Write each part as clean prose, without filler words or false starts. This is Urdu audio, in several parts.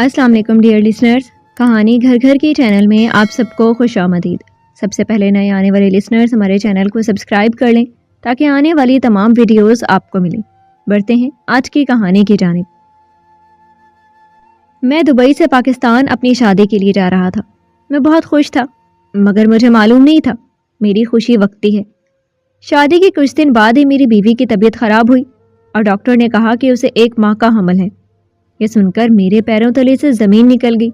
السلام علیکم ڈیئر لسنرز، کہانی گھر گھر کی چینل میں آپ سب کو خوش آمدید۔ سب سے پہلے نئے آنے والے لسنرز ہمارے چینل کو سبسکرائب کر لیں تاکہ آنے والی تمام ویڈیوز آپ کو ملیں۔ بڑھتے ہیں آج کی کہانی کی جانب۔ میں دبئی سے پاکستان اپنی شادی کے لیے جا رہا تھا۔ میں بہت خوش تھا، مگر مجھے معلوم نہیں تھا میری خوشی وقتی ہے۔ شادی کے کچھ دن بعد ہی میری بیوی کی طبیعت خراب ہوئی اور ڈاکٹر نے کہا کہ اسے 1 ماہ کا حمل ہے۔ یہ سن کر میرے پیروں تلے سے زمین نکل گئی۔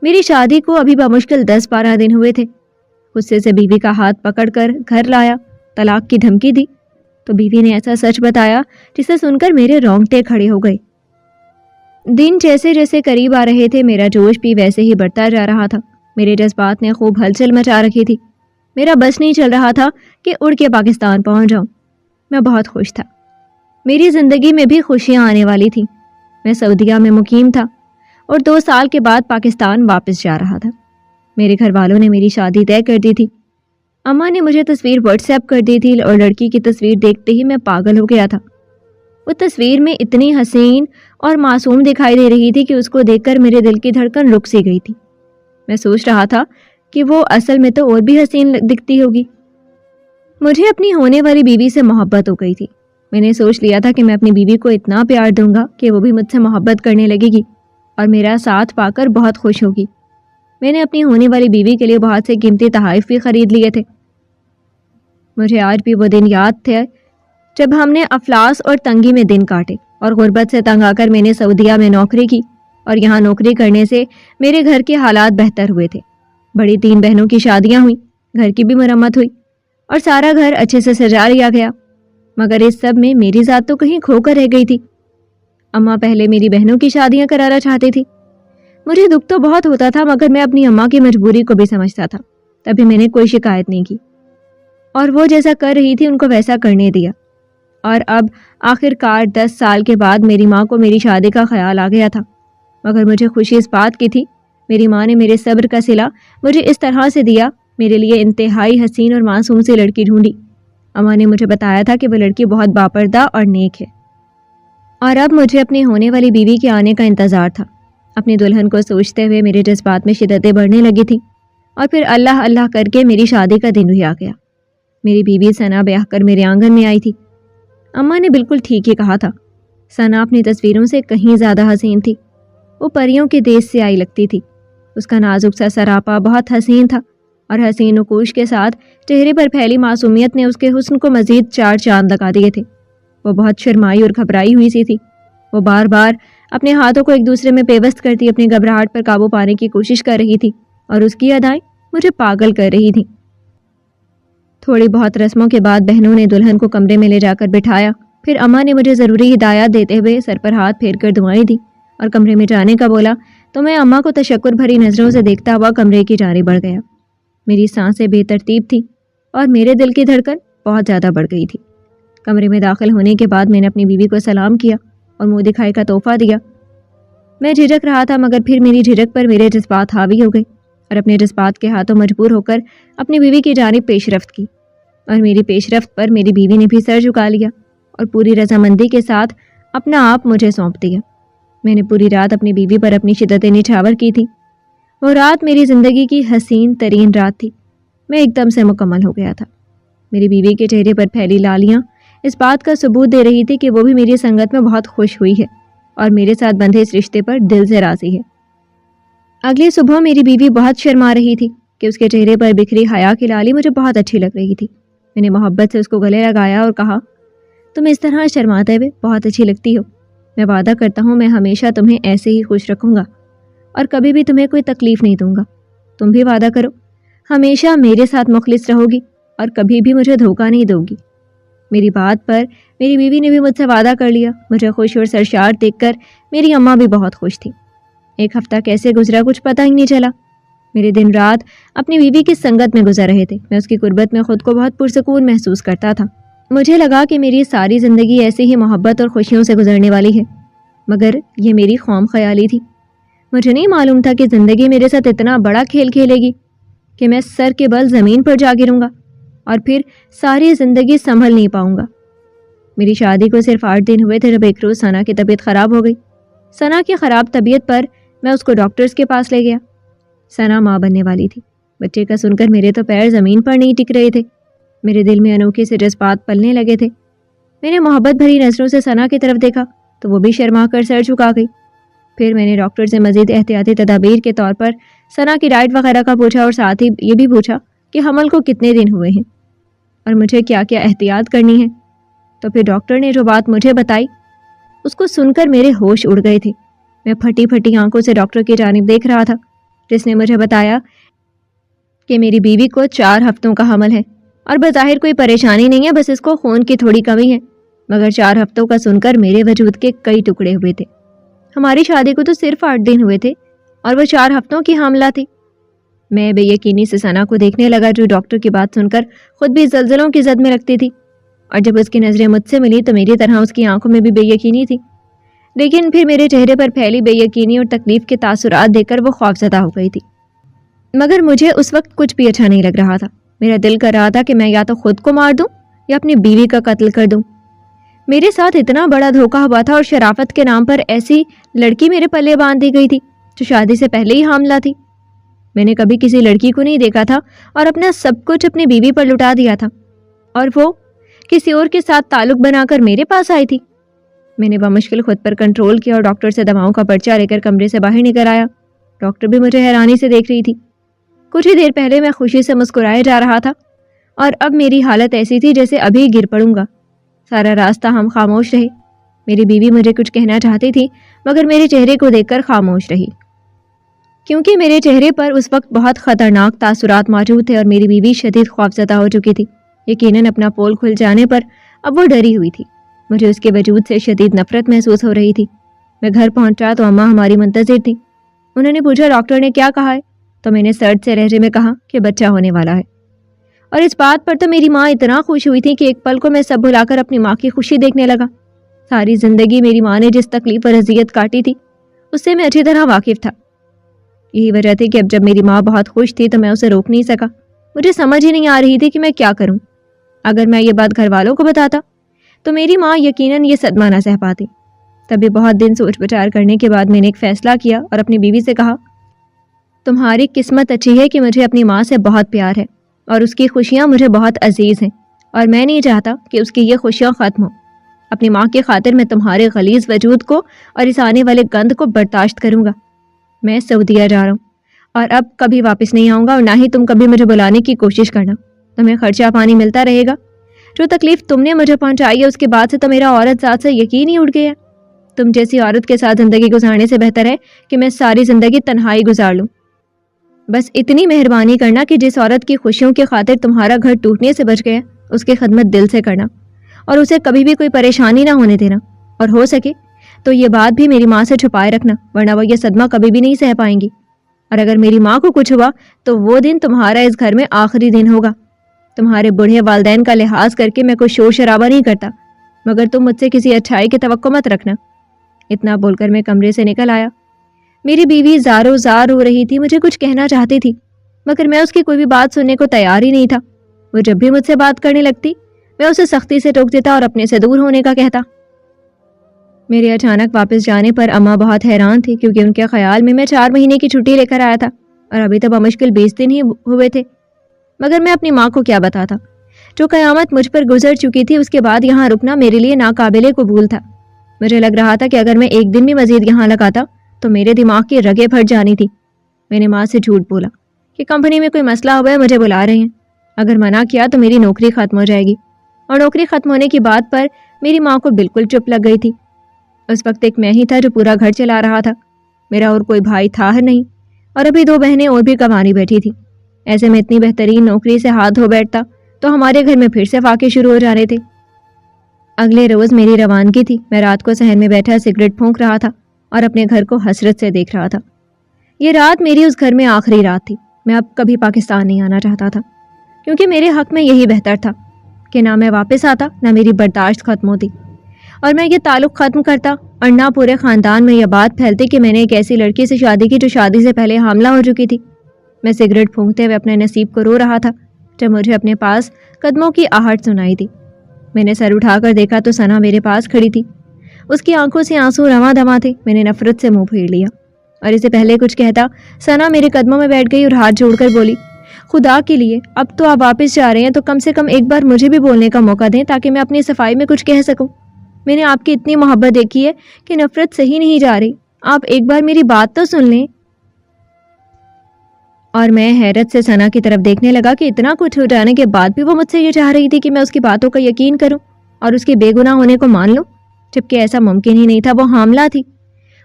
میری شادی کو ابھی بمشکل 10-12 دن ہوئے تھے۔ غصے سے بیوی کا ہاتھ پکڑ کر گھر لایا، طلاق کی دھمکی دی تو بیوی نے ایسا سچ بتایا جسے سن کر میرے رونگٹے کھڑے ہو گئے۔ دن جیسے جیسے قریب آ رہے تھے میرا جوش بھی ویسے ہی بڑھتا جا رہا تھا۔ میرے جذبات نے خوب ہلچل مچا رکھی تھی۔ میرا بس نہیں چل رہا تھا کہ اڑ کے پاکستان پہنچ جاؤں۔ میں بہت خوش تھا۔ میری زندگی میں بھی خوشیاں آنے والی تھیں۔ میں سعودیہ میں مقیم تھا اور 2 سال کے بعد پاکستان واپس جا رہا تھا۔ میرے گھر والوں نے میری شادی طے کر دی تھی۔ اماں نے مجھے تصویر واٹس ایپ کر دی تھی اور لڑکی کی تصویر دیکھتے ہی میں پاگل ہو گیا تھا۔ وہ تصویر میں اتنی حسین اور معصوم دکھائی دے رہی تھی کہ اس کو دیکھ کر میرے دل کی دھڑکن رک سی گئی تھی۔ میں سوچ رہا تھا کہ وہ اصل میں تو اور بھی حسین دکھتی ہوگی۔ مجھے اپنی ہونے والی بیوی سے محبت ہو گئی تھی۔ میں نے سوچ لیا تھا کہ میں اپنی بیوی کو اتنا پیار دوں گا کہ وہ بھی مجھ سے محبت کرنے لگے گی اور میرا ساتھ پا کر بہت خوش ہوگی۔ میں نے اپنی ہونے والی بیوی کے لیے بہت سے قیمتی تحائف بھی خرید لیے تھے۔ مجھے آج بھی وہ دن یاد تھے جب ہم نے افلاس اور تنگی میں دن کاٹے اور غربت سے تنگ آ کر میں نے سعودیہ میں نوکری کی اور یہاں نوکری کرنے سے میرے گھر کے حالات بہتر ہوئے تھے۔ بڑی 3 بہنوں کی شادیاں ہوئیں، گھر کی بھی مرمت ہوئی اور سارا گھر اچھے سے سجا لیا گیا، مگر اس سب میں میری ذات تو کہیں کھو کر رہ گئی تھی۔ اماں پہلے میری بہنوں کی شادیاں کرانا چاہتی تھی۔ مجھے دکھ تو بہت ہوتا تھا مگر میں اپنی اماں کی مجبوری کو بھی سمجھتا تھا، تبھی میں نے کوئی شکایت نہیں کی اور وہ جیسا کر رہی تھی ان کو ویسا کرنے دیا۔ اور اب آخر کار 10 سال کے بعد میری ماں کو میری شادی کا خیال آ گیا تھا، مگر مجھے خوشی اس بات کی تھی میری ماں نے میرے صبر کا صلہ مجھے اس طرح سے دیا، میرے لیے انتہائی حسین اور معصوم سی لڑکی ڈھونڈی۔ اماں نے مجھے بتایا تھا کہ وہ لڑکی بہت باپردہ اور نیک ہے اور اب مجھے اپنی ہونے والی بیوی کے آنے کا انتظار تھا۔ اپنی دلہن کو سوچتے ہوئے میرے جذبات میں شدتیں بڑھنے لگی تھیں اور پھر اللہ اللہ کر کے میری شادی کا دن بھی آ گیا۔ میری بیوی ثنا بیاہ کر میرے آنگن میں آئی تھی۔ اماں نے بالکل ٹھیک ہی کہا تھا، ثنا اپنی تصویروں سے کہیں زیادہ حسین تھی۔ وہ پریوں کے دیش سے آئی لگتی تھی۔ اس کا نازک سا سراپا بہت حسین تھا اور حسین نقوش کے ساتھ چہرے پر پھیلی معصومیت نے اس کے حسن کو مزید 4 چاند لگا دیے تھے۔ وہ بہت شرمائی اور گھبرائی ہوئی سی تھی۔ وہ بار بار اپنے ہاتھوں کو ایک دوسرے میں پیوست کرتی اپنی گھبراہٹ پر قابو پانے کی کوشش کر رہی تھی اور اس کی ادائیں مجھے پاگل کر رہی تھیں۔ تھوڑی بہت رسموں کے بعد بہنوں نے دلہن کو کمرے میں لے جا کر بٹھایا۔ پھر اماں نے مجھے ضروری ہدایات دیتے ہوئے سر پر ہاتھ پھیر کر دعائیں دی اور کمرے میں جانے کا بولا تو میں اماں کو تشکر بھری نظروں سے دیکھتا ہوا کمرے کی جانب بڑھ گیا۔ میری سانسیں بے ترتیب تھیں اور میرے دل کی دھڑکن بہت زیادہ بڑھ گئی تھی۔ کمرے میں داخل ہونے کے بعد میں نے اپنی بیوی کو سلام کیا اور منہ دکھائی کا تحفہ دیا۔ میں جھجک رہا تھا مگر پھر میری جھجک پر میرے جذبات حاوی ہو گئے اور اپنے جذبات کے ہاتھوں مجبور ہو کر اپنی بیوی کی جانب پیش رفت کی اور میری پیش رفت پر میری بیوی نے بھی سر جھکا لیا اور پوری رضامندی کے ساتھ اپنا آپ مجھے سونپ دیا۔ میں نے پوری رات اپنی بیوی پر اپنی شدتیں نچھاور کی تھی۔ وہ رات میری زندگی کی حسین ترین رات تھی۔ میں ایک دم سے مکمل ہو گیا تھا۔ میری بیوی کے چہرے پر پھیلی لالیاں اس بات کا ثبوت دے رہی تھی کہ وہ بھی میری سنگت میں بہت خوش ہوئی ہے اور میرے ساتھ بندھے اس رشتے پر دل سے راضی ہے۔ اگلی صبح میری بیوی بہت شرما رہی تھی کہ اس کے چہرے پر بکھری حیا کی لالی مجھے بہت اچھی لگ رہی تھی۔ میں نے محبت سے اس کو گلے لگایا اور کہا، تم اس طرح شرماتے ہوئے بہت اچھی لگتی ہو۔ میں وعدہ کرتا ہوں میں ہمیشہ تمہیں ایسے ہی خوش رکھوں گا اور کبھی بھی تمہیں کوئی تکلیف نہیں دوں گا۔ تم بھی وعدہ کرو ہمیشہ میرے ساتھ مخلص رہو گی اور کبھی بھی مجھے دھوکہ نہیں دو گی۔ میری بات پر میری بیوی نے بھی مجھ سے وعدہ کر لیا۔ مجھے خوش اور سرشار دیکھ کر میری اماں بھی بہت خوش تھی۔ 1 ہفتہ کیسے گزرا کچھ پتہ ہی نہیں چلا۔ میرے دن رات اپنی بیوی کی سنگت میں گزر رہے تھے۔ میں اس کی قربت میں خود کو بہت پرسکون محسوس کرتا تھا۔ مجھے لگا کہ میری ساری زندگی ایسے ہی محبت اور خوشیوں سے گزرنے والی ہے، مگر یہ میری خام خیالی تھی۔ مجھے نہیں معلوم تھا کہ زندگی میرے ساتھ اتنا بڑا کھیل کھیلے گی کہ میں سر کے بل زمین پر جا گروں گا اور پھر ساری زندگی سنبھل نہیں پاؤں گا۔ میری شادی کو صرف 8 دن ہوئے تھے جب ایک روز ثنا کی طبیعت خراب ہو گئی۔ ثنا کی خراب طبیعت پر میں اس کو ڈاکٹرز کے پاس لے گیا۔ ثنا ماں بننے والی تھی۔ بچے کا سن کر میرے تو پیر زمین پر نہیں ٹک رہے تھے۔ میرے دل میں انوکھے سے جذبات پلنے لگے تھے۔ میں نے محبت بھری نظروں سے ثنا کی طرف دیکھا تو وہ بھی شرما کر سر جھکا گئی۔ پھر میں نے ڈاکٹر سے مزید احتیاطی تدابیر کے طور پر ثنا کی ڈائٹ وغیرہ کا پوچھا اور ساتھ ہی یہ بھی پوچھا کہ حمل کو کتنے دن ہوئے ہیں اور مجھے کیا کیا احتیاط کرنی ہے۔ تو پھر ڈاکٹر نے جو بات مجھے بتائی اس کو سن کر میرے ہوش اڑ گئے تھے۔ میں پھٹی پھٹی آنکھوں سے ڈاکٹر کی جانب دیکھ رہا تھا جس نے مجھے بتایا کہ میری بیوی کو 4 ہفتوں کا حمل ہے اور بظاہر کوئی پریشانی نہیں ہے، بس اس کو خون کی تھوڑی کمی ہے۔ مگر 4 ہفتوں کا سن کر میرے وجود کے کئی ٹکڑے ہوئے تھے۔ ہماری شادی کو تو صرف 8 دن ہوئے تھے اور وہ 4 ہفتوں کی حاملہ تھی۔ میں بے یقینی سے ثنا کو دیکھنے لگا جو ڈاکٹر کی بات سن کر خود بھی زلزلوں کی زد میں لگتی تھی، اور جب اس کی نظریں مجھ سے ملی تو میری طرح اس کی آنکھوں میں بھی بے یقینی تھی۔ لیکن پھر میرے چہرے پر پھیلی بے یقینی اور تکلیف کے تاثرات دیکھ کر وہ خوفزدہ ہو گئی تھی۔ مگر مجھے اس وقت کچھ بھی اچھا نہیں لگ رہا تھا۔ میرا دل کر رہا تھا کہ میں یا تو خود کو مار دوں یا اپنی بیوی کا قتل کر دوں۔ میرے ساتھ اتنا بڑا دھوکہ ہوا تھا اور شرافت کے نام پر ایسی لڑکی میرے پلے باندھ دی گئی تھی جو شادی سے پہلے ہی حاملہ تھی۔ میں نے کبھی کسی لڑکی کو نہیں دیکھا تھا اور اپنا سب کچھ اپنی بیوی پر لٹا دیا تھا، اور وہ کسی اور کے ساتھ تعلق بنا کر میرے پاس آئی تھی۔ میں نے بمشکل خود پر کنٹرول کیا اور ڈاکٹر سے دواؤں کا پرچہ لے کر کمرے سے باہر نکل آیا۔ ڈاکٹر بھی مجھے حیرانی سے دیکھ رہی تھی۔ کچھ ہی دیر پہلے میں خوشی سے مسکرائے جا رہا تھا اور اب میری حالت ایسی تھی جیسے ابھی گر پڑوں گا۔ سارا راستہ ہم خاموش رہے۔ میری بیوی مجھے کچھ کہنا چاہتی تھی مگر میرے چہرے کو دیکھ کر خاموش رہی، کیونکہ میرے چہرے پر اس وقت بہت خطرناک تاثرات موجود تھے اور میری بیوی شدید خوفزدہ ہو چکی تھی۔ یقیناً اپنا پول کھل جانے پر اب وہ ڈری ہوئی تھی۔ مجھے اس کے وجود سے شدید نفرت محسوس ہو رہی تھی۔ میں گھر پہنچا تو اماں ہماری منتظر تھیں۔ انہوں نے پوچھا ڈاکٹر نے کیا کہا ہے؟ تو میں نے سرد سے لہجے میں کہا کہ بچہ ہونے والا ہے۔ اور اس بات پر تو میری ماں اتنا خوش ہوئی تھی کہ ایک پل کو میں سب بھلا کر اپنی ماں کی خوشی دیکھنے لگا۔ ساری زندگی میری ماں نے جس تکلیف اور اذیت کاٹی تھی اس سے میں اچھی طرح واقف تھا۔ یہی وجہ تھی کہ اب جب میری ماں بہت خوش تھی تو میں اسے روک نہیں سکا۔ مجھے سمجھ ہی نہیں آ رہی تھی کہ میں کیا کروں۔ اگر میں یہ بات گھر والوں کو بتاتا تو میری ماں یقیناً یہ صدمہ نہ سہ پاتی۔ تبھی بہت دن سوچ بچار کرنے کے بعد میں نے ایک فیصلہ کیا اور اپنی بیوی سے کہا، تمہاری قسمت اچھی ہے کہ مجھے اپنی ماں سے بہت پیار ہے اور اس کی خوشیاں مجھے بہت عزیز ہیں، اور میں نہیں چاہتا کہ اس کی یہ خوشیاں ختم ہوں۔ اپنی ماں کی خاطر میں تمہارے غلیظ وجود کو اور اس آنے والے گند کو برداشت کروں گا۔ میں سعودیہ جا رہا ہوں اور اب کبھی واپس نہیں آؤں گا، اور نہ ہی تم کبھی مجھے بلانے کی کوشش کرنا۔ تمہیں خرچہ پانی ملتا رہے گا۔ جو تکلیف تم نے مجھے پہنچائی ہے اس کے بعد سے تو میرا عورت ذات سے یقین ہی اٹھ گیا۔ تم جیسی عورت کے ساتھ زندگی گزارنے سے بہتر ہے کہ میں ساری زندگی تنہائی گزار لوں۔ بس اتنی مہربانی کرنا کہ جس عورت کی خوشیوں کی خاطر تمہارا گھر ٹوٹنے سے بچ گیا اس کی خدمت دل سے کرنا، اور اسے کبھی بھی کوئی پریشانی نہ ہونے دینا، اور ہو سکے تو یہ بات بھی میری ماں سے چھپائے رکھنا، ورنہ وہ یہ صدمہ کبھی بھی نہیں سہ پائیں گی۔ اور اگر میری ماں کو کچھ ہوا تو وہ دن تمہارا اس گھر میں آخری دن ہوگا۔ تمہارے بوڑھے والدین کا لحاظ کر کے میں کوئی شور شرابہ نہیں کرتا، مگر تم مجھ سے کسی اچھائی کی توقع مت رکھنا۔ اتنا بول کر میں کمرے سے نکل آیا۔ میری بیوی زارو زار ہو رہی تھی، مجھے کچھ کہنا چاہتی تھی مگر میں اس کی کوئی بھی بات سننے کو تیار ہی نہیں تھا۔ وہ جب بھی مجھ سے بات کرنے لگتی میں اسے سختی سے ٹوک دیتا اور اپنے سے دور ہونے کا کہتا۔ میرے اچانک واپس جانے پر اماں بہت حیران تھی، کیونکہ ان کے خیال میں 4 مہینے کی چھٹی لے کر آیا تھا اور ابھی تو بمشکل 20 دن ہی ہوئے تھے۔ مگر میں اپنی ماں کو کیا بتاتا؟ جو قیامت مجھ پر گزر چکی تھی اس کے بعد یہاں رکنا میرے لیے ناقابل قبول تھا۔ مجھے لگ رہا تھا کہ اگر میں ایک دن بھی مزید یہاں لگاتا تو میرے دماغ کی رگیں پھٹ جانی تھی۔ میں نے ماں سے جھوٹ بولا کہ کمپنی میں کوئی مسئلہ ہوا ہے، مجھے بلا رہے ہیں۔ اگر منع کیا تو میری نوکری ختم ہو جائے گی، اور نوکری ختم ہونے کی بات پر میری ماں کو بالکل چپ لگ گئی تھی۔ اس وقت ایک میں ہی تھا جو پورا گھر چلا رہا تھا، میرا اور کوئی بھائی تھا نہیں، اور ابھی 2 بہنیں اور بھی کمانی بیٹھی تھی۔ ایسے میں اتنی بہترین نوکری سے ہاتھ دھو بیٹھتا تو ہمارے گھر میں پھر سے فاقے شروع ہو جانے تھے۔ اگلے روز میری روانگی تھی۔ میں رات کو صحن میں بیٹھا سگریٹ پھونک رہا تھا اور اپنے گھر کو حسرت سے دیکھ رہا تھا۔ یہ رات میری اس گھر میں آخری رات تھی۔ میں اب کبھی پاکستان نہیں آنا چاہتا تھا، کیونکہ میرے حق میں یہی بہتر تھا کہ نہ میں واپس آتا نہ میری برداشت ختم ہوتی، اور میں یہ تعلق ختم کرتا اور نہ پورے خاندان میں یہ بات پھیلتی کہ میں نے ایک ایسی لڑکی سے شادی کی جو شادی سے پہلے حاملہ ہو چکی تھی۔ میں سگریٹ پھونکتے ہوئے اپنے نصیب کو رو رہا تھا جب مجھے اپنے پاس قدموں کی آہٹ سنائی دی۔ میں نے سر اٹھا کر دیکھا تو ثنا میرے پاس کھڑی تھی۔ اس کی آنکھوں سے آنسو رواں دواں تھے۔ میں نے نفرت سے منہ پھیر لیا اور اسے پہلے کچھ کہتا ثنا میرے قدموں میں بیٹھ گئی اور ہاتھ جوڑ کر بولی، خدا کے لیے اب تو آپ واپس جا رہے ہیں تو کم سے کم ایک بار مجھے بھی بولنے کا موقع دیں تاکہ میں اپنی صفائی میں کچھ کہہ سکوں۔ میں نے آپ کی اتنی محبت دیکھی ہے کہ نفرت صحیح نہیں جا رہی، آپ ایک بار میری بات تو سن لیں۔ اور میں حیرت سے ثنا کی طرف دیکھنے لگا کہ اتنا کچھ ہو جانے کے بعد بھی وہ مجھ سے یہ چاہ رہی تھی کہ میں اس کی باتوں کا یقین کروں اور اس کے بے گناہ ہونے کو مان لوں، جبکہ ایسا ممکن ہی نہیں تھا، وہ حاملہ تھی،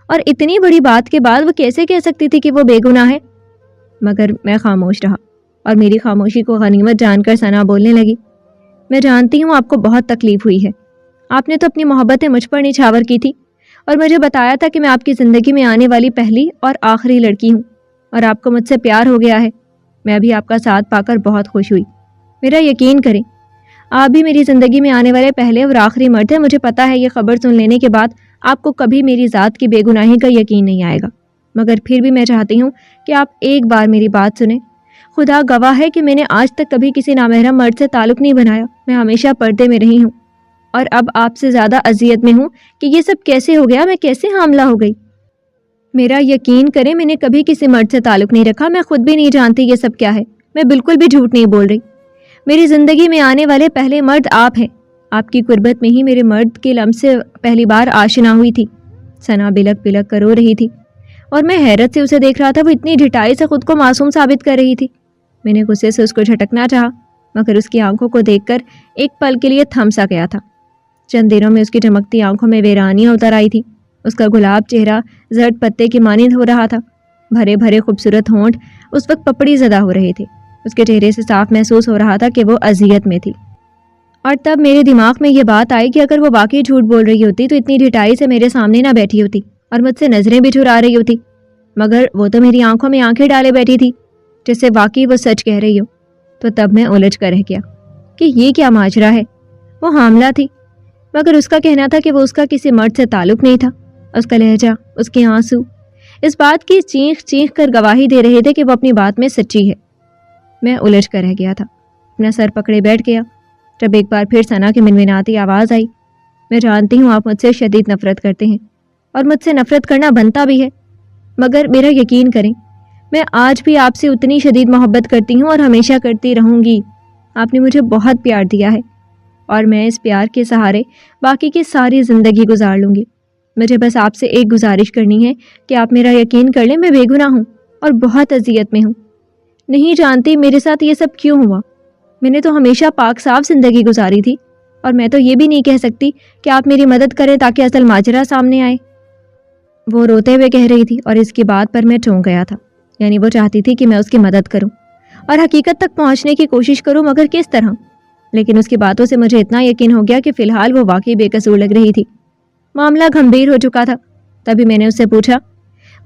اور اتنی بڑی بات کے بعد وہ کیسے کہہ سکتی تھی کہ وہ بے گناہ ہے؟ مگر میں خاموش رہا اور میری خاموشی کو غنیمت جان کر ثنا بولنے لگی، میں جانتی ہوں آپ کو بہت تکلیف ہوئی ہے، آپ نے تو اپنی محبتیں مجھ پر نچھاور کی تھی اور مجھے بتایا تھا کہ میں آپ کی زندگی میں آنے والی پہلی اور آخری لڑکی ہوں اور آپ کو مجھ سے پیار ہو گیا ہے۔ میں بھی آپ کا ساتھ پا کر بہت خوش ہوئی، میرا یقین کریں آپ بھی میری زندگی میں آنے والے پہلے اور آخری مرد ہیں۔ مجھے پتا ہے یہ خبر سن لینے کے بعد آپ کو کبھی میری ذات کی بے گناہی کا یقین نہیں آئے گا، مگر پھر بھی میں چاہتی ہوں کہ آپ ایک بار میری بات سنیں۔ خدا گواہ ہے کہ میں نے آج تک کبھی کسی نامحرم مرد سے تعلق نہیں بنایا، میں ہمیشہ پردے میں رہی ہوں اور اب آپ سے زیادہ اذیت میں ہوں کہ یہ سب کیسے ہو گیا، میں کیسے حاملہ ہو گئی۔ میرا یقین کریں میں نے کبھی کسی مرد سے تعلق نہیں رکھا، میں خود بھی نہیں جانتی یہ سب کیا ہے، میں بالکل بھی جھوٹ نہیں بول رہی۔ میری زندگی میں آنے والے پہلے مرد آپ ہیں، آپ کی قربت میں ہی میرے مرد کے لمس سے پہلی بار آشنا ہوئی تھی۔ ثنا بلک بلک کر رو رہی تھی اور میں حیرت سے اسے دیکھ رہا تھا، وہ اتنی ڈھٹائی سے خود کو معصوم ثابت کر رہی تھی۔ میں نے غصے سے اس کو جھٹکنا چاہا مگر اس کی آنکھوں کو دیکھ کر ایک پل کے لیے تھم سا گیا تھا۔ چند دنوں میں اس کی چمکتی آنکھوں میں ویرانیاں اتر آئی تھی، اس کا گلاب چہرہ زرد پتے کی مانند ہو رہا تھا، بھرے بھرے خوبصورت ہونٹ اس وقت پپڑی زدہ ہو رہے تھے، اس کے چہرے سے صاف محسوس ہو رہا تھا کہ وہ اذیت میں تھی۔ اور تب میرے دماغ میں یہ بات آئی کہ اگر وہ واقعی جھوٹ بول رہی ہوتی تو اتنی ڈھٹائی سے میرے سامنے نہ بیٹھی ہوتی اور مجھ سے نظریں بھی چرا رہی ہوتی، مگر وہ تو میری آنکھوں میں آنکھیں ڈالے بیٹھی تھی جس سے واقعی وہ سچ کہہ رہی ہو۔ تو تب میں الجھ کر رہ گیا کہ یہ کیا ماجرا ہے۔ وہ حاملہ تھی مگر اس کا کہنا تھا کہ وہ اس کا کسی مرد سے تعلق نہیں تھا۔ اس کا لہجہ، اس کے آنسو اس بات کی چینخ چینخ کر گواہی دے رہے تھے کہ وہ اپنی بات میں سچی ہے۔ میں الجھ کر رہ گیا تھا، اپنا سر پکڑے بیٹھ گیا جب ایک بار پھر ثنا کی منمناتی آواز آئی، میں جانتی ہوں آپ مجھ سے شدید نفرت کرتے ہیں اور مجھ سے نفرت کرنا بنتا بھی ہے، مگر میرا یقین کریں میں آج بھی آپ سے اتنی شدید محبت کرتی ہوں اور ہمیشہ کرتی رہوں گی۔ آپ نے مجھے بہت پیار دیا ہے اور میں اس پیار کے سہارے باقی کی ساری زندگی گزار لوں گی۔ مجھے بس آپ سے ایک گزارش کرنی ہے کہ آپ میرا یقین کر لیں، میں بے گناہ ہوں اور بہت اذیت میں ہوں۔ نہیں جانتی میرے ساتھ یہ سب کیوں ہوا، میں نے تو ہمیشہ پاک صاف زندگی گزاری تھی اور میں تو یہ بھی نہیں کہہ سکتی کہ آپ میری مدد کریں تاکہ اصل ماجرا سامنے آئے۔ وہ روتے ہوئے کہہ رہی تھی اور اس کی بات پر میں چونک گیا تھا، یعنی وہ چاہتی تھی کہ میں اس کی مدد کروں اور حقیقت تک پہنچنے کی کوشش کروں، مگر کس طرح؟ لیکن اس کی باتوں سے مجھے اتنا یقین ہو گیا کہ فی الحال وہ واقعی بے قصور لگ رہی تھی، معاملہ گھمبیر ہو چکا تھا۔ تبھی میں نے اس سے پوچھا،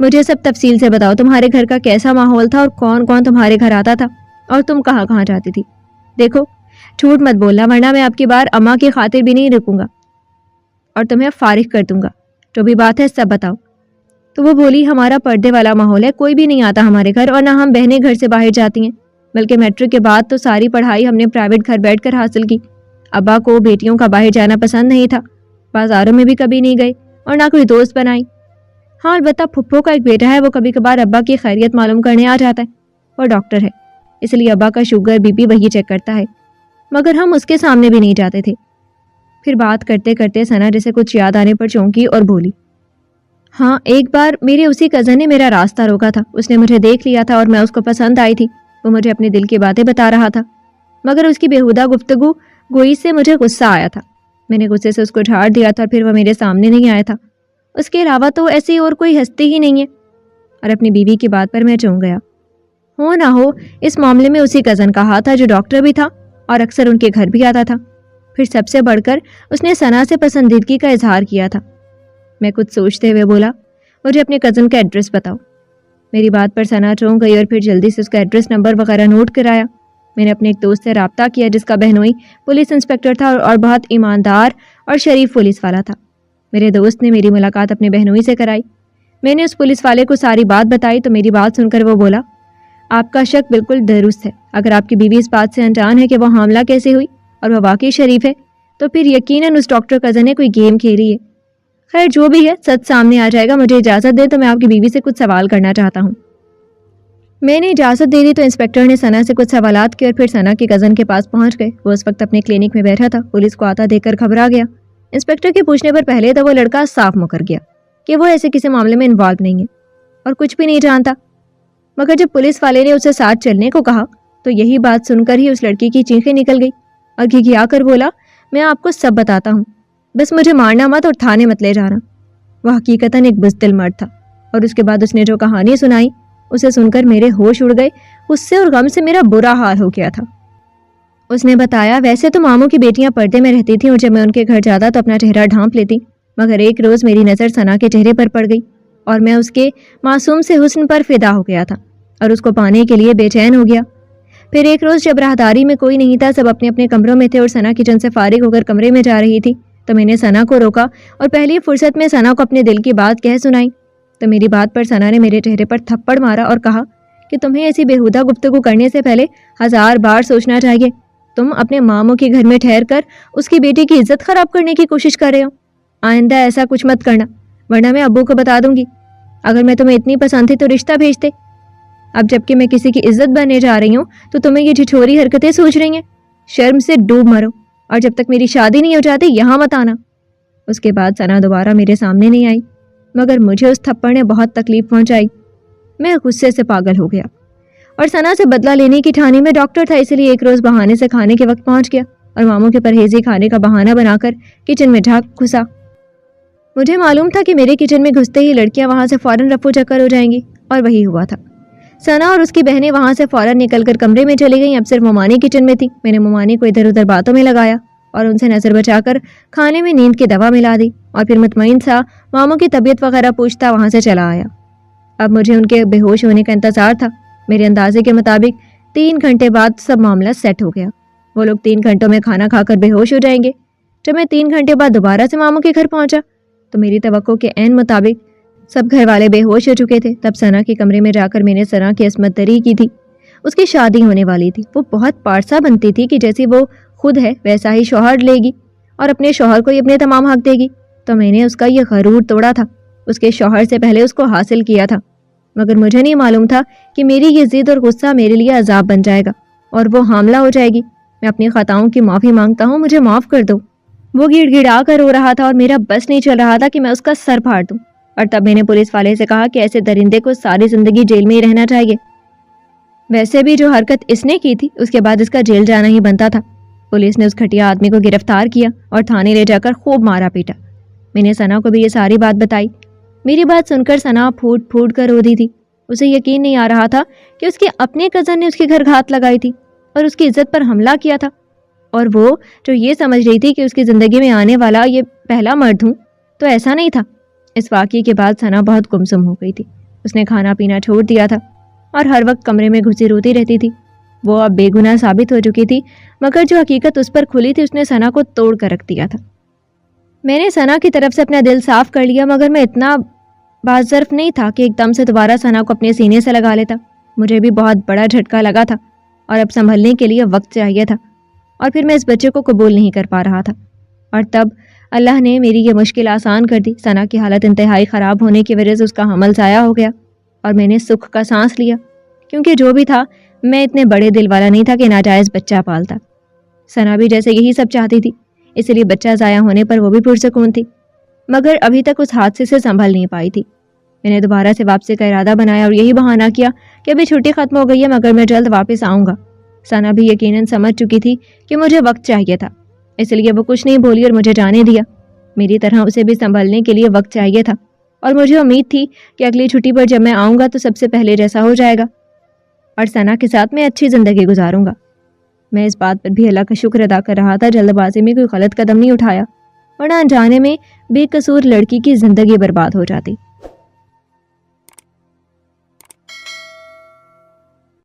مجھے سب تفصیل سے بتاؤ، تمہارے گھر کا کیسا ماحول تھا اور کون کون تمہارے گھر آتا تھا اور تم کہاں کہاں جاتی تھی؟ دیکھو جھوٹ مت بولنا ورنہ میں آپ کی بار اماں کی خاطر بھی نہیں رکوں گا اور تمہیں فارغ کر دوں گا، جو بھی بات ہے سب بتاؤ۔ تو وہ بولی، ہمارا پردے والا ماحول ہے، کوئی بھی نہیں آتا ہمارے گھر اور نہ ہم بہنیں گھر سے باہر جاتی ہیں، بلکہ میٹرک کے بعد تو ساری پڑھائی ہم نے پرائیویٹ گھر بیٹھ کر حاصل کی۔ ابا کو بیٹیوں کا باہر جانا پسند نہیں تھا، بازاروں میں بھی کبھی نہیں گئے اور نہ کوئی دوست بنائی۔ ہاں البتہ پھپھو کا ایک بیٹا ہے، وہ کبھی کبھار ابا کی خیریت معلوم کرنے آ جاتا ہے، وہ ڈاکٹر ہے، اس لیے ابا کا شوگر بی پی وہی چیک کرتا ہے، مگر ہم اس کے سامنے بھی نہیں جاتے تھے۔ پھر بات کرتے کرتے ثنا جیسے کچھ یاد آنے پر چونکی اور بولی، ہاں ایک بار میرے اسی کزن نے میرا راستہ روکا تھا، اس نے مجھے دیکھ لیا تھا اور میں اس کو پسند آئی تھی، وہ مجھے اپنے دل کی باتیں بتا رہا تھا، مگر اس کی بیہودہ گفتگو گوئی سے مجھے غصہ آیا تھا، میں نے غصے سے اس کو جھاڑ دیا تھا اور پھر وہ میرے سامنے نہیں آیا تھا، اس کے علاوہ تو ایسی اور کوئی ہستی ہی نہیں ہے۔ اور اپنی بیوی کی بات پر میں چونک گیا، ہو نہ ہو اس معاملے میں اسی کزن کا ہاتھ تھا جو ڈاکٹر بھی تھا اور اکثر ان کے گھر بھی آتا تھا۔ پھر سب سے بڑھ کر اس نے ثنا سے پسندیدگی کا اظہار کیا تھا۔ میں کچھ سوچتے ہوئے بولا، مجھے اپنے کزن کا ایڈریس بتاؤ۔ میری بات پر ثنا چونک گئی اور پھر جلدی سے اس کا ایڈریس نمبر وغیرہ نوٹ کرایا۔ میں نے اپنے ایک دوست سے رابطہ کیا جس کا بہنوئی پولیس انسپکٹر تھا اور بہت ایماندار اور شریف پولیس والا تھا۔ میرے دوست نے میری ملاقات اپنے بہنوئی سے کرائی۔ میں نے اس پولیس والے کو ساری بات بتائی تو میری بات سن کر وہ بولا، آپ کا شک بالکل درست ہے، اگر آپ کی بیوی اس بات سے انجان ہے کہ وہ حاملہ کیسے ہوئی اور وہ واقعی شریف ہے تو پھر یقیناً اس ڈاکٹر کزن نے کوئی گیم کھیلی ہے۔ خیر جو بھی ہے سچ سامنے آ جائے گا. مجھے اجازت دے تو میں آپ کی بیوی سے کچھ سوال کرنا چاہتا ہوں. میں نے اجازت دے دی تو انسپکٹر نے ثنا سے کچھ سوالات کیے اور پھر ثنا کی کزن کے پاس پہنچ گئے. وہ اس وقت اپنے کلینک میں بیٹھا تھا. پولیس کو آتا دیکھ کر گھبرا گیا. انسپکٹر کے پوچھنے پر پہلے تو وہ لڑکا صاف مکر گیا کہ وہ ایسے کسی معاملے میں انوالو نہیں ہے اور کچھ بھی نہیں جانتا. مگر جب پولیس والے نے اسے ساتھ چلنے کو کہا تو یہی بات سن کر ہی اس لڑکی کی چیخیں نکل گئی اور گھگھیا کر بولا, میں آپ کو سب بتاتا ہوں, بس مجھے مارنا مت اور تھانے مت لے جانا. وہ حقیقتاً ایک بزدل مرد تھا اور اس کے بعد اس نے جو کہانی سنائی اسے سن کر میرے ہوش اڑ گئے. غصے اور غم سے میرا برا حال ہو گیا تھا. اس نے بتایا, ویسے تو ماموں کی بیٹیاں پردے میں رہتی تھیں اور جب میں ان کے گھر جاتا تو اپنا چہرہ ڈھانپ لیتی, مگر ایک روز میری نظر ثنا کے چہرے پر پڑ گئی اور میں اس کے معصوم سے حسن پر فدا ہو گیا تھا اور اس کو پانے کے لیے بے چین ہو گیا. پھر ایک روز جب راہداری میں کوئی نہیں تھا, سب اپنے اپنے کمروں میں تھے اور ثنا کچن سے فارغ ہو کر کمرے میں جا رہی تھی, تو میں نے ثنا کو روکا اور پہلی فرصت میں ثنا کو اپنے دل کی بات کہہ سنائی. تو میری بات پر ثنا نے میرے چہرے پر تھپڑ مارا اور کہا کہ تمہیں ایسی بیہودہ گفتگو کرنے سے پہلے 1000 بار سوچنا چاہیے. تم اپنے ماموں کے گھر میں ٹھہر کر اس کی بیٹی کی عزت خراب کرنے کی کوشش کر رہے ہو. آئندہ ایسا کچھ مت کرنا ورنہ میں ابو کو بتا دوں گی. اگر میں تمہیں اتنی پسند تھی تو رشتہ بھیجتے. اب جب کہ میں کسی کی عزت بننے جا رہی ہوں تو تمہیں یہ جھچھوری حرکتیں سوچ رہی ہیں. شرم سے ڈوب مرو اور جب تک میری شادی نہیں ہو جاتی یہاں مت آنا. اس کے بعد ثنا دوبارہ میرے سامنے نہیں آئی, مگر مجھے اس تھپڑ نے بہت تکلیف پہنچائی. میں غصے سے پاگل ہو گیا اور ثنا سے بدلہ لینے کی ٹھانی. میں ڈاکٹر تھا, اس لیے ایک روز بہانے سے کھانے کے وقت پہنچ گیا اور ماموں کے پرہیزی کھانے کا بہانہ بنا کر کچن میں جھانک گھسا. مجھے معلوم تھا کہ میرے کچن میں گھستے ہی لڑکیاں وہاں سے فوراً رفو چکر ہو جائیں گی, اور وہی ہوا تھا. ثنا اور اس کی بہنیں وہاں سے فوراً نکل کر کمرے میں چلی گئیں. اب صرف ممانی کچن میں تھی. میں نے ممانی کو ادھر ادھر باتوں میں لگایا اور ان سے نظر بچا کر کھانے میں نیند کی دوا ملا دی اور پھر مطمئن سا ماموں کی طبیعت وغیرہ پوچھتا وہاں سے چلا آیا. اب مجھے ان کے بے ہوش ہونے کا انتظار تھا. میرے اندازے کے مطابق 3 گھنٹے بعد سب معاملہ سیٹ ہو گیا. وہ لوگ 3 گھنٹوں میں کھانا کھا کر بے ہوش ہو جائیں گے. جب میں 3 گھنٹے بعد دوبارہ سے ماموں کے گھر پہنچا تو میری توقع کے عین مطابق سب گھر والے بے ہوش ہو چکے تھے. تب ثنا کے کمرے میں جا کر میں نے ثنا کی عصمت دری کی تھی. اس کی شادی ہونے والی تھی. وہ بہت پارسا بنتی تھی کہ جیسی وہ خود ہے ویسا ہی شوہر لے گی اور اپنے شوہر کو ہی اپنے تمام حق دے گی. تو میں نے اس کا یہ غرور توڑا تھا. اس کے شوہر سے پہلے اس کو حاصل کیا تھا, مگر مجھے نہیں معلوم تھا کہ میری یہ ضد اور غصہ میرے لیے عذاب بن جائے گا اور وہ حاملہ ہو جائے گی. میں اپنی خطاؤں کی معافی مانگتا ہوں, مجھے معاف کر دو. وہ گڑ گڑا کر رو رہا تھا اور میرا بس نہیں چل رہا تھا کہ میں اس کا سر پھاڑ دوں. اور تب میں نے پولیس والے سے کہا کہ ایسے درندے کو ساری زندگی جیل میں ہی رہنا چاہیے. ویسے بھی جو حرکت اس نے کی تھی اس کے بعد اس کا جیل جانا ہی بنتا تھا. پولیس نے اس گھٹیا آدمی کو گرفتار کیا اور تھانے لے جا کر خوب مارا پیٹا. میں نے ثنا کو بھی یہ ساری بات بتائی. میری بات سن کر ثنا پھوٹ پھوٹ کر رو دی تھی. اسے یقین نہیں آ رہا تھا کہ اس کے اپنے کزن نے اس کے گھر گھات لگائی تھی اور اس کی عزت پر حملہ کیا تھا, اور وہ جو یہ سمجھ رہی تھی کہ اس کی زندگی میں آنے والا یہ پہلا مرد ہوں, تو ایسا نہیں تھا. اس واقعے کے بعد ثنا بہت گمسم ہو گئی تھی. اس نے کھانا پینا چھوڑ دیا تھا اور ہر وقت کمرے میں گھسی روتی رہتی تھی. وہ اب بے گناہ ثابت ہو چکی تھی, مگر جو حقیقت اس پر کھلی تھی اس نے ثنا کو توڑ کر رکھ دیا تھا. میں نے ثنا کی طرف سے اپنا دل صاف کر لیا, مگر میں اتنا باظرف نہیں تھا کہ ایک دم سے دوبارہ ثنا کو اپنے سینے سے لگا لیتا. مجھے بھی بہت بڑا جھٹکا لگا تھا اور اب سنبھلنے کے لیے وقت چاہیے تھا, اور پھر میں اس بچے کو قبول نہیں کر پا رہا تھا. اور تب اللہ نے میری یہ مشکل آسان کر دی. ثنا کی حالت انتہائی خراب ہونے کی وجہ سے اس کا حمل ضائع ہو گیا اور میں نے سکھ کا سانس لیا, کیونکہ جو بھی تھا میں اتنے بڑے دل والا نہیں تھا کہ ناجائز بچہ پالتا. ثنا بھی جیسے یہی سب چاہتی تھی, اس لیے بچہ ضائع ہونے پر وہ بھی پرسکون تھی, مگر ابھی تک اس حادثے سے سنبھل نہیں پائی تھی. میں نے دوبارہ سے واپسی کا ارادہ بنایا اور یہی بہانہ کیا کہ ابھی چھٹی ختم ہو گئی ہے مگر میں جلد واپس آؤں گا. ثنا بھی یقیناً سمجھ چکی تھی کہ مجھے وقت چاہیے تھا, اس لیے وہ کچھ نہیں بولی اور مجھے جانے دیا. میری طرح اسے بھی سنبھلنے کے لیے وقت چاہیے تھا اور مجھے امید تھی کہ اگلی چھٹی پر جب میں آؤں گا تو سب سے پہلے جیسا ہو جائے گا اور ثنا کے ساتھ میں اچھی زندگی گزاروں گا. میں اس بات پر بھی اللہ کا شکر ادا کر رہا تھا جلد بازی میں کوئی غلط قدم نہیں اٹھایا, ورنہ انجانے میں بے قصور لڑکی کی زندگی برباد ہو جاتی.